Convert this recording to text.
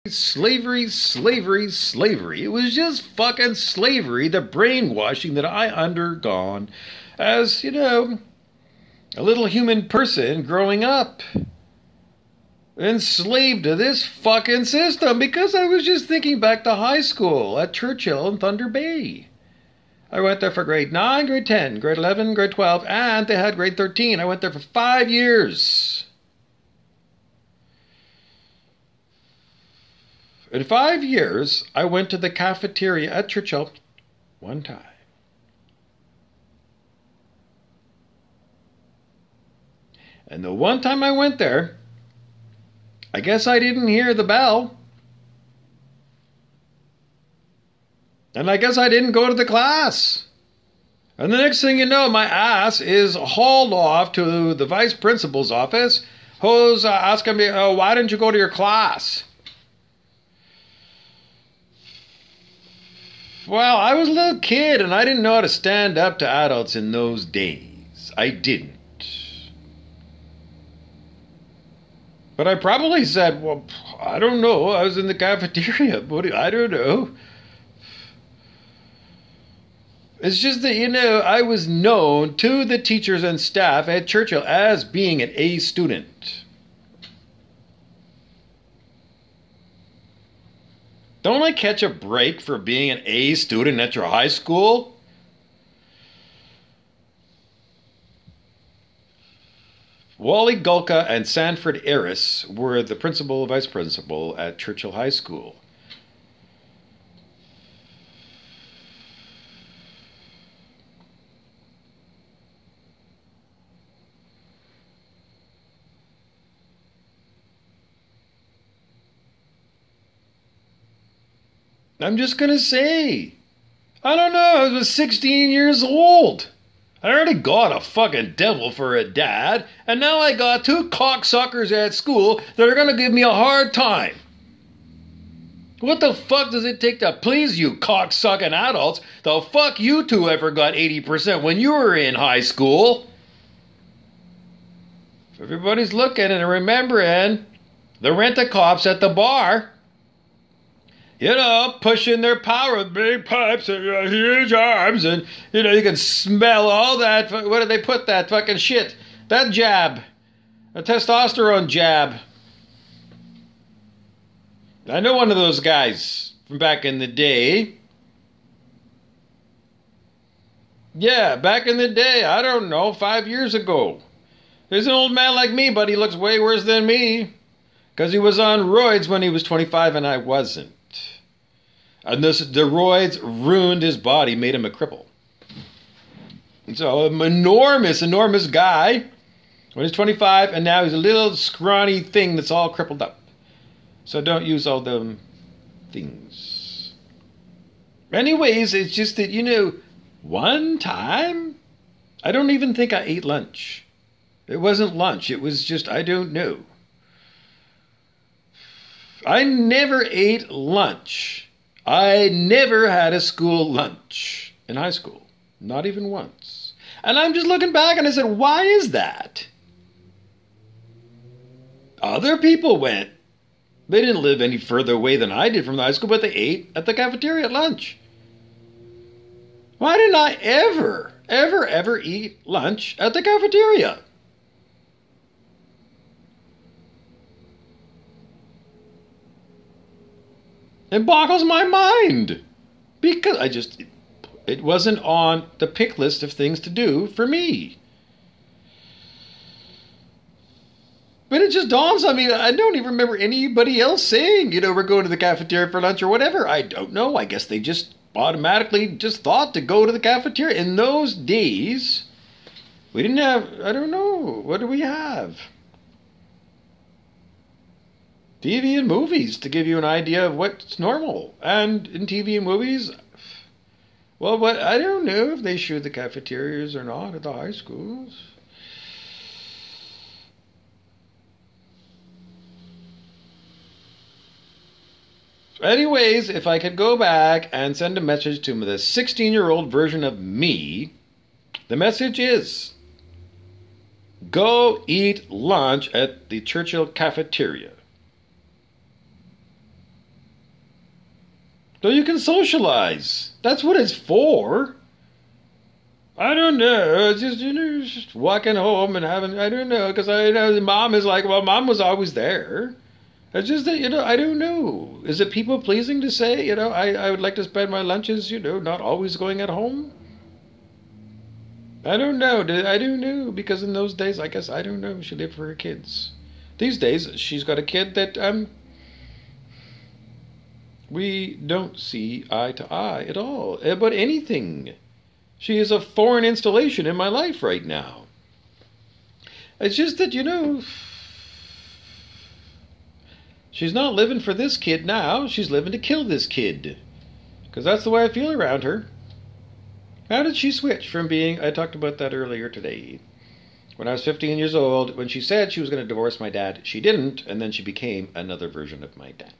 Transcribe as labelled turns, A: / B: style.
A: Slavery, slavery, slavery. It was just fucking slavery, the brainwashing that I undergone as, a little human person growing up. Enslaved to this fucking system because I was just thinking back to high school at Churchill in Thunder Bay. I went there for grade 9, grade 10, grade 11, grade 12, and they had grade 13. I went there for 5 years. In 5 years, I went to the cafeteria at Churchill one time. And the one time I went there, I guess I didn't hear the bell. And I guess I didn't go to the class. And the next thing you know, my ass is hauled off to the vice principal's office, who's asking me, oh, why didn't you go to your class? Well, I was a little kid and I didn't know how to stand up to adults in those days. I didn't. But I probably said, well, I don't know. I was in the cafeteria. I don't know. It's just that, I was known to the teachers and staff at Churchill as being an A student. Don't I catch a break for being an A student at your high school? Wally Gulka and Sanford Eris were the principal and vice principal at Churchill High School. I'm just going to say, I don't know, I was 16 years old. I already got a fucking devil for a dad, and now I got two cocksuckers at school that are going to give me a hard time. What the fuck does it take to please you cocksucking adults? The fuck you two ever got 80% when you were in high school? If everybody's looking and remembering the rent-a-cops at the bar, pushing their power with big pipes and huge arms, and, you can smell all that, what did they put that fucking shit? That jab. A testosterone jab. I know one of those guys from back in the day. Yeah, back in the day, I don't know, 5 years ago. There's an old man like me, but he looks way worse than me. Because he was on roids when he was 25 and I wasn't. And the roids ruined his body, made him a cripple. And so an enormous guy when he's 25, and now he's a little scrawny thing that's all crippled up. So don't use all them things. Anyways, it's just that, one time, I don't even think I ate lunch. It wasn't lunch. It was just, I don't know. I never ate lunch. I never had a school lunch in high school. Not even once. And I'm just looking back and I said, why is that? Other people went. They didn't live any further away than I did from the high school, but they ate at the cafeteria at lunch. Why didn't I ever eat lunch at the cafeteria? It boggles my mind because it wasn't on the pick list of things to do for me. But it just dawns on me, I don't even remember anybody else saying, we're going to the cafeteria for lunch or whatever. I don't know. I guess they just automatically just thought to go to the cafeteria. In those days, we didn't have, I don't know, what do we have? TV and movies to give you an idea of what's normal. And in TV and movies, well, I don't know if they shoot the cafeterias or not at the high schools. Anyways, if I could go back and send a message to the 16-year-old version of me, the message is, go eat lunch at the Churchill cafeteria. So you can socialize. That's what it's for. I don't know. It's just, just walking home and having, I don't know, because I know mom is like, well, mom was always there. It's just that, I don't know. Is it people pleasing to say, I would like to spend my lunches, not always going at home? I don't know. I don't know. Because in those days, I guess, I don't know. She lived for her kids. These days, she's got a kid that, we don't see eye to eye at all about anything. She is a foreign installation in my life right now. It's just that, she's not living for this kid now. She's living to kill this kid. Because that's the way I feel around her. How did she switch from being... I talked about that earlier today. When I was 15 years old, when she said she was going to divorce my dad, she didn't, and then she became another version of my dad.